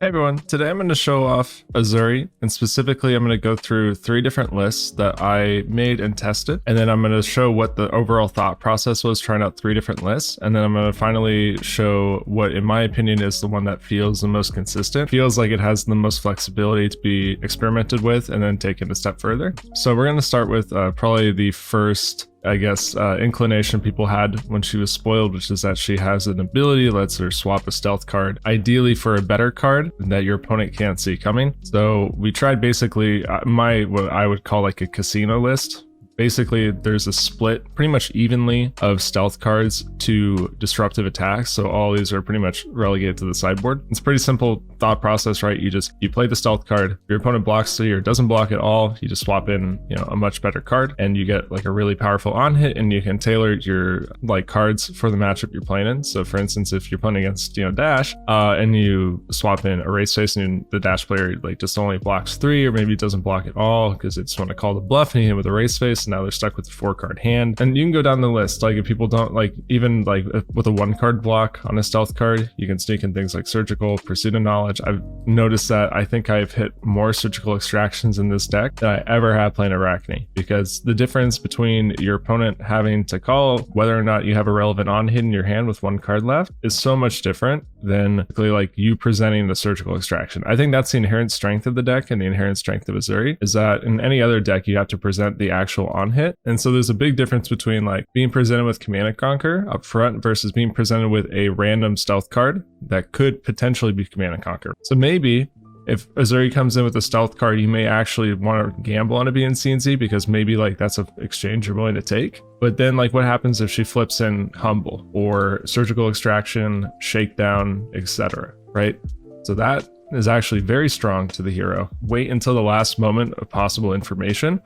Hey everyone, today I'm going to show off Uzuri, and specifically I'm going to go through 3 different lists that I made and tested, and then I'm going to show what the overall thought process was trying out 3 different lists, and then I'm going to finally show what in my opinion is the one that feels the most consistent, feels like it has the most flexibility to be experimented with and then taken a step further. So we're going to start with probably the first inclination people had when she was spoiled, which is that she has an ability that lets her swap a stealth card, ideally for a better card that your opponent can't see coming. So we tried basically what I would call like a casino list. Basically, there's a split pretty much evenly of stealth cards to disruptive attacks. So all these are pretty much relegated to the sideboard. It's a pretty simple thought process, right? You play the stealth card, your opponent blocks 3 or doesn't block at all. You just swap in, a much better card and you get like a really powerful on hit, and you can tailor your like cards for the matchup you're playing in. So for instance, if you're playing against, Dash, and you swap in Erase Face and the Dash player like just only blocks 3 or maybe doesn't block at all because they just want to call the bluff and you hit with Erase Face. Now they're stuck with a 4-card hand, and you can go down the list. Like if people don't like, even like with a 1-card block on a stealth card, you can sneak in things like Surgical, Pursuit of Knowledge. I've noticed that I think I've hit more Surgical Extractions in this deck than I ever have playing Arachne, because the difference between your opponent having to call whether or not you have a relevant on hit in your hand with 1 card left is so much different than like you presenting the Surgical Extraction. I think that's the inherent strength of the deck, and the inherent strength of Uzuri is that in any other deck you have to present the actual on hit. And so there's a big difference between like being presented with Command and Conquer up front versus being presented with a random stealth card that could potentially be Command and Conquer. So maybe if Uzuri comes in with a stealth card, you may actually want to gamble on it being CNC, because maybe like that's an exchange you're willing to take. But then like what happens if she flips in Humble or Surgical Extraction, Shakedown, etc., right? So that is actually very strong to the hero. Wait until the last moment of possible information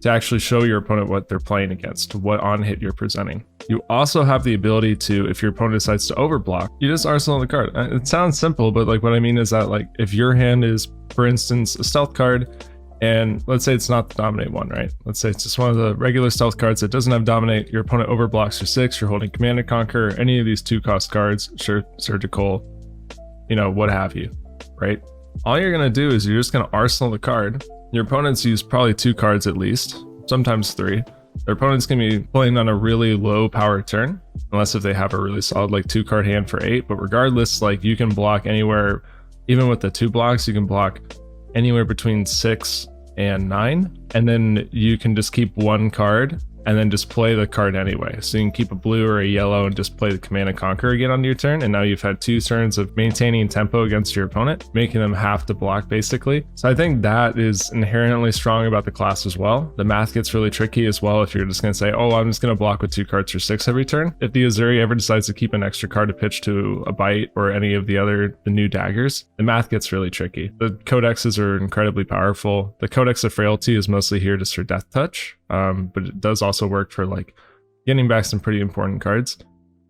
to actually show your opponent what they're playing against, what on hit you're presenting. You also have the ability to, if your opponent decides to overblock, you just arsenal the card. It sounds simple, but like what I mean is that like if your hand is, for instance, a stealth card, and let's say it's not the dominate one, right? Let's say it's just one of the regular stealth cards that doesn't have dominate, your opponent overblocks your 6, you're holding Command and Conquer, any of these 2-cost cards, Surgical, what have you, right? All you're gonna do is you're just gonna arsenal the card. Your opponents use probably 2 cards at least, sometimes 3. Their opponent's gonna be playing on a really low power turn, unless if they have a really solid like 2-card hand for 8. But regardless, like you can block anywhere, even with the 2 blocks, you can block anywhere between 6 and 9, and then you can just keep 1 card and then just play the card anyway. So you can keep a blue or a yellow and just play the Command and Conquer again on your turn, and now you've had 2 turns of maintaining tempo against your opponent, making them have to block basically. So I think that is inherently strong about the class as well. The math gets really tricky as well if you're just going to say, oh, I'm just going to block with 2 cards for 6 every turn. If the Uzuri ever decides to keep an extra card to pitch to a Bite or any of the new daggers, the math gets really tricky. The codexes are incredibly powerful. The Codex of Frailty is mostly here just for Death Touch, but it does also work for like getting back some pretty important cards.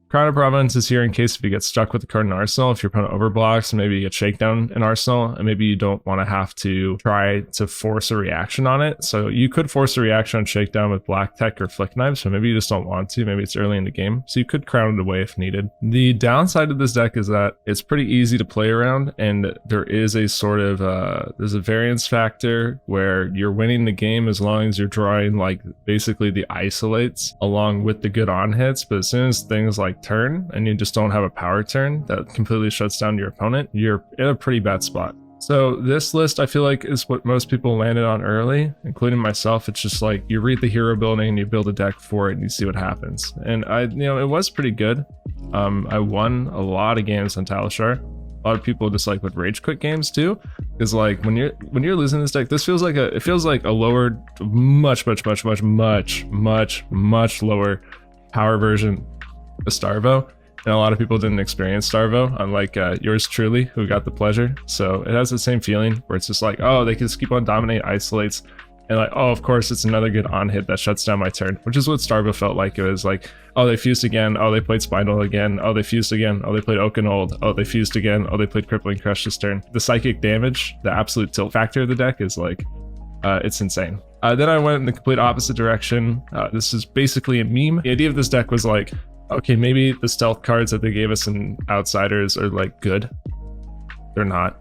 Crown of Providence is here in case if you get stuck with the card in Arsenal, if your opponent overblocks, and maybe you get Shakedown in Arsenal, and maybe you don't want to have to try to force a reaction on it. So you could force a reaction on Shakedown with Black Tech or Flick Knives, so maybe you just don't want to. Maybe it's early in the game, so you could crown it away if needed. The downside of this deck is that it's pretty easy to play around, and there is a sort of there's a variance factor where you're winning the game as long as you're drawing like basically the isolates along with the good on hits. But as soon as things like turn and you just don't have a power turn that completely shuts down your opponent, you're in a pretty bad spot. So this list I feel like is what most people landed on early, including myself. It's just like you read the hero building and you build a deck for it and you see what happens. And it was pretty good. I won a lot of games on Talishar. A lot of people just like would rage quit games too, because like when you're losing this deck, this feels like a lower, much lower power version of Starvo, and a lot of people didn't experience Starvo, unlike yours truly, who got the pleasure. So it has the same feeling where it's just like, oh, they can just keep on dominate isolates, and like, oh, of course it's another good on hit that shuts down my turn, which is what Starvo felt like. It was like, oh, they fused again, oh, they played Spinal again, oh, they fused again, oh, they played Oakenold, oh, they fused again, oh, they played Crippling Crush this turn. The psychic damage, the absolute tilt factor of the deck is like, it's insane. Then I went in the complete opposite direction. This is basically a meme. The idea of this deck was like, okay, maybe the stealth cards that they gave us in Outsiders are like good. They're not.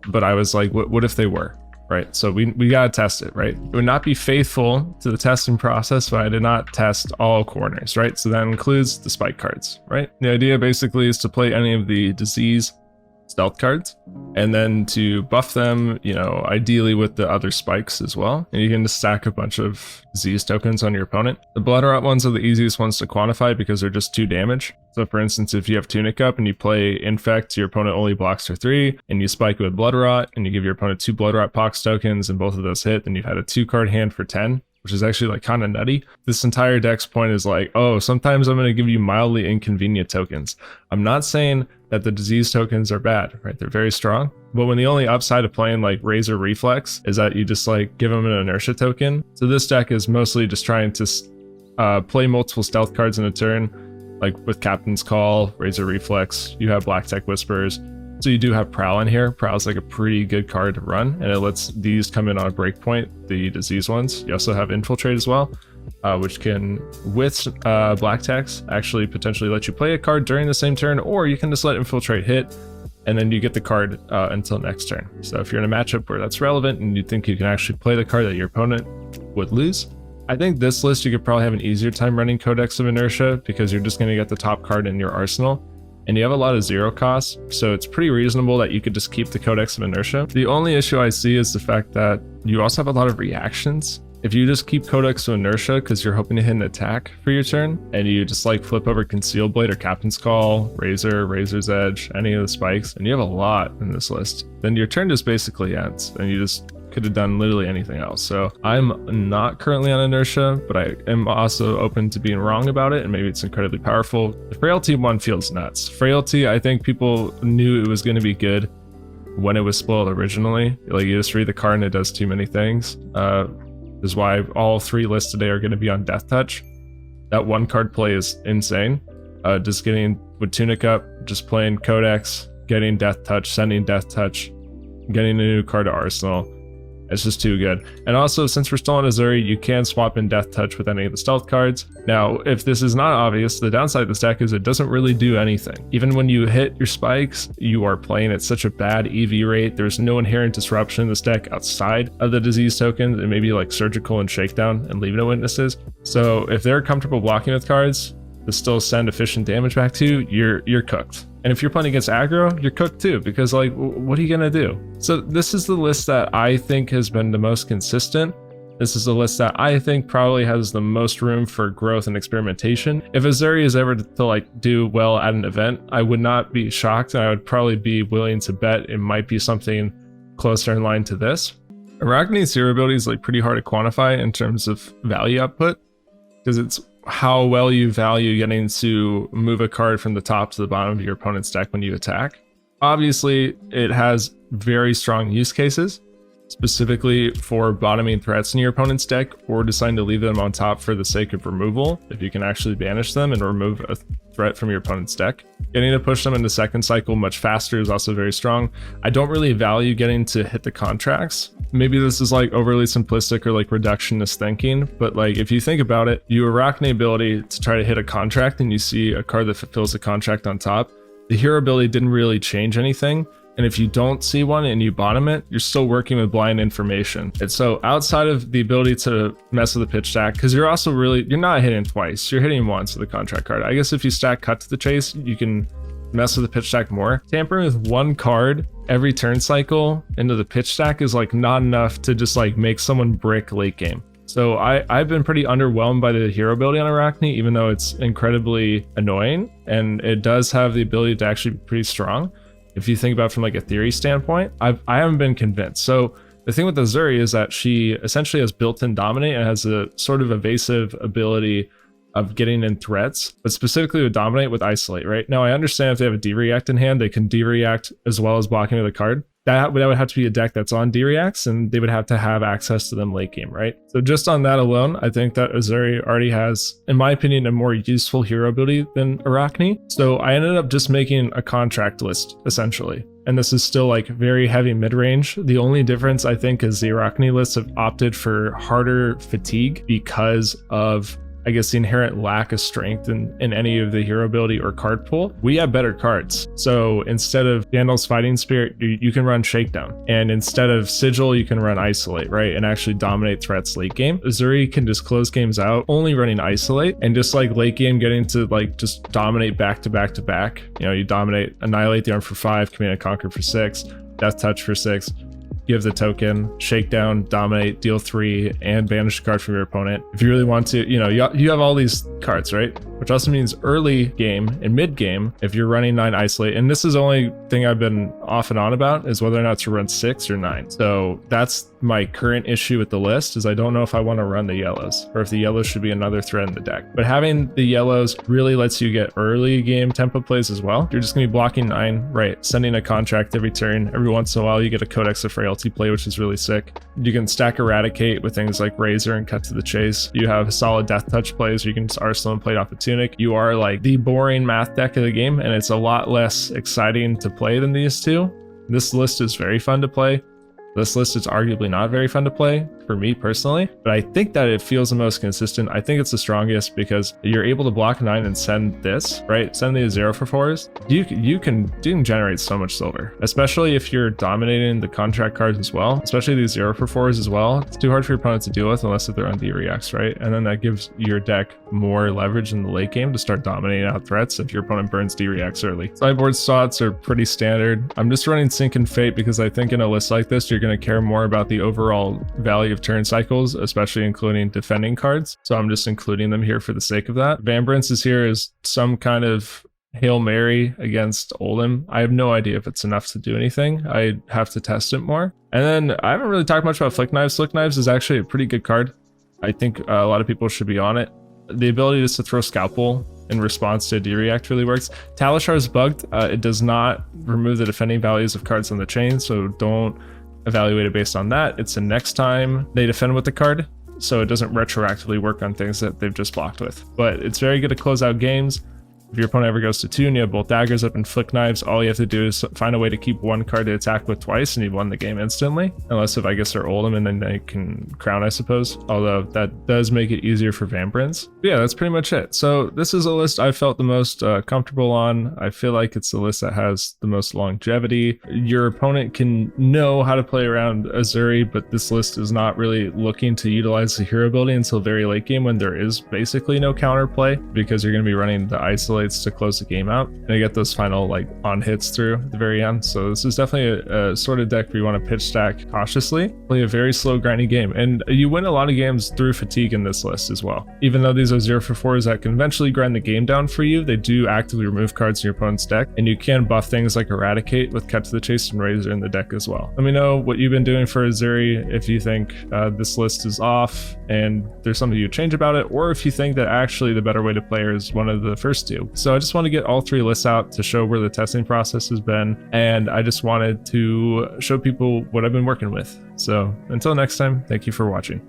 but I was like, what if they were? Right, so we gotta test it, right? It would not be faithful to the testing process if I did not test all corners, right? So that includes the spike cards, right? The idea basically is to play any of the disease stealth cards and then to buff them, you know, ideally with the other spikes as well. And you can just stack a bunch of disease tokens on your opponent. The blood rot ones are the easiest ones to quantify because they're just 2 damage. So for instance, if you have Tunic up and you play Infect, your opponent only blocks for 3, and you spike with blood rot and you give your opponent 2 blood rot pox tokens and both of those hit, then you've had a 2-card hand for 10. Which is actually like kind of nutty. This entire deck's point is like, oh, sometimes I'm going to give you mildly inconvenient tokens. I'm not saying that the disease tokens are bad, right? They're very strong. But when the only upside of playing like Razor Reflex is that you just like give them an inertia token. So this deck is mostly just trying to play multiple stealth cards in a turn, like with Captain's Call, Razor Reflex, you have Black Tech Whispers. So you do have Prowl in here. Prowl's like a pretty good card to run, and it lets these come in on a breakpoint, the disease ones. You also have Infiltrate as well, which can, with Black Techs, actually potentially let you play a card during the same turn, or you can just let Infiltrate hit, and then you get the card until next turn. So if you're in a matchup where that's relevant and you think you can actually play the card that your opponent would lose, I think this list you could probably have an easier time running Codex of Inertia because you're just going to get the top card in your arsenal. And you have a lot of 0 costs, so it's pretty reasonable that you could just keep the Codex of Inertia. The only issue I see is the fact that you also have a lot of reactions. If you just keep Codex of Inertia because you're hoping to hit an attack for your turn, and you just like flip over Concealed Blade or Captain's Call, Razor, Razor's Edge, any of the spikes, and you have a lot in this list, then your turn just basically ends, and you just could have done literally anything else. So I'm not currently on Inertia, but I am also open to being wrong about it, and maybe it's incredibly powerful. The Frailty one feels nuts. Frailty, I think people knew it was going to be good when it was spoiled originally. Like, you just read the card and it does too many things. Is why all 3 lists today are going to be on Death Touch. That 1 card play is insane. Just getting with Tunic up, just playing Codex, getting Death Touch, sending Death Touch, getting a new card to Arsenal. It's just too good. And also, since we're still on Uzuri, you can swap in Death Touch with any of the stealth cards. Now, if this is not obvious, the downside of this deck is it doesn't really do anything. Even when you hit your spikes, you are playing at such a bad EV rate. There's no inherent disruption in this deck outside of the disease tokens and maybe like Surgical and Shakedown and Leave No Witnesses. So if they're comfortable blocking with cards to still send efficient damage back to you, you're cooked. And if you're playing against aggro, you're cooked too, because like, what are you gonna do? So this is the list that I think has been the most consistent. This is the list that I think probably has the most room for growth and experimentation. If Uzuri is ever to like do well at an event, I would not be shocked, and I would probably be willing to bet it might be something closer in line to this. Arachne's hero ability is like pretty hard to quantify in terms of value output, because it's how well you value getting to move a card from the top to the bottom of your opponent's deck when you attack. Obviously, it has very strong use cases, specifically for bottoming threats in your opponent's deck or deciding to leave them on top for the sake of removal, if you can actually banish them and remove a threat from your opponent's deck. Getting to push them into second cycle much faster is also very strong. I don't really value getting to hit the contracts. Maybe this is like overly simplistic or like reductionist thinking, but like if you think about it, you Arachne ability to try to hit a contract and you see a card that fulfills the contract on top. The hero ability didn't really change anything. And if you don't see one and you bottom it, you're still working with blind information. And so outside of the ability to mess with the pitch stack, because you're also you're not hitting twice, you're hitting once with the contract card. I guess if you stack Cut to the Chase, you can mess with the pitch stack more. Tampering with 1 card every turn cycle into the pitch stack is like not enough to just like make someone brick late game. So I've been pretty underwhelmed by the hero ability on Arachne, even though it's incredibly annoying and it does have the ability to actually be pretty strong. If you think about it from like a theory standpoint, I haven't been convinced. So the thing with Uzuri is that she essentially has built-in Dominate and has a sort of evasive ability of getting in threats, but specifically with Dominate with Isolate, right? Now I understand if they have a D-React in hand, they can D-React as well as blocking with a card. That would have to be a deck that's on D-Reacts, and they would have to have access to them late game, right? So just on that alone, I think that Uzuri already has, in my opinion, a more useful hero ability than Arachne. So I ended up just making a contract list, essentially. And this is still like very heavy mid-range. The only difference I think is the Arachne lists have opted for harder fatigue because of I guess, the inherent lack of strength in any of the hero ability or card pool, we have better cards. So instead of Gandalf's Fighting Spirit, you can run Shakedown. And instead of Sigil, you can run Isolate, right? And actually dominate threats late game. Uzuri can just close games out only running Isolate, and just like late game getting to like just dominate back to back to back. You know, you dominate, Annihilate the Arm for 5, Command and Conquer for 6, Death Touch for 6, give the token, Shakedown, dominate, deal 3, and banish a card from your opponent. If you really want to, you know, you have all these cards, right? Which also means early game and mid game, if you're running 9 Isolate, and this is the only thing I've been off and on about, is whether or not to run 6 or 9. So that's my current issue with the list, is I don't know if I want to run the yellows, or if the yellows should be another threat in the deck. But having the yellows really lets you get early game tempo plays as well. You're just going to be blocking 9, right? Sending a contract every turn. Every once in a while, you get a Codex of Frailty play, which is really sick. You can stack Eradicate with things like Razor and Cut to the Chase. You have solid Death Touch plays. You can just Arsenal and play off a Tunic. You are like the boring math deck of the game, and it's a lot less exciting to play than these two. This list is very fun to play. This list is arguably not very fun to play for me personally, but I think that it feels the most consistent. I think it's the strongest because you're able to block 9 and send this, right? Send these 0 for 4s. You can generate so much silver, especially if you're dominating the contract cards as well, especially these 0 for 4s as well. It's too hard for your opponent to deal with unless if they're on D-Reacts, right? And then that gives your deck more leverage in the late game to start dominating out threats if your opponent burns D-Reacts early. Sideboard slots are pretty standard. I'm just running Sync and Fate because I think in a list like this, you're going to care more about the overall value of turn cycles, especially including defending cards. So I'm just including them here for the sake of that. Vambrance is here as some kind of Hail Mary against Oldhim. I have no idea if it's enough to do anything. I have to test it more. And then I haven't really talked much about Flick Knives. Flick Knives is actually a pretty good card. I think a lot of people should be on it. The ability just to throw Scalpel in response to a D-React really works. Talishar is bugged. It does not remove the defending values of cards on the chain, so don't evaluate it based on that. It's the next time they defend with the card, so it doesn't retroactively work on things that they've just blocked with. But it's very good to close out games. If your opponent ever goes to 2 and you have both daggers up and Flick Knives, all you have to do is find a way to keep one card to attack with twice and you've won the game instantly. Unless if I guess they're Oldhim and then they can Crown, I suppose. Although that does make it easier for Vambrance. But yeah, that's pretty much it. So this is a list I felt the most comfortable on. I feel like it's the list that has the most longevity. Your opponent can know how to play around Uzuri, but this list is not really looking to utilize the hero ability until very late game when there is basically no counterplay, because you're going to be running the Isolate to close the game out and get those final like on hits through at the very end. So this is definitely a sort of deck where you want to pitch stack cautiously, play a very slow grindy game, and you win a lot of games through fatigue in this list as well. Even though these are 0 for 4s that can eventually grind the game down for you, they do actively remove cards in your opponent's deck, and you can buff things like Eradicate with Cut to the Chase and Razor in the deck as well. Let me know what you've been doing for Uzuri, if you think this list is off and there's something you change about it, or if you think that actually the better way to play is one of the first two. So I just want to get all 3 lists out to show where the testing process has been, and I just wanted to show people what I've been working with. So until next time, thank you for watching.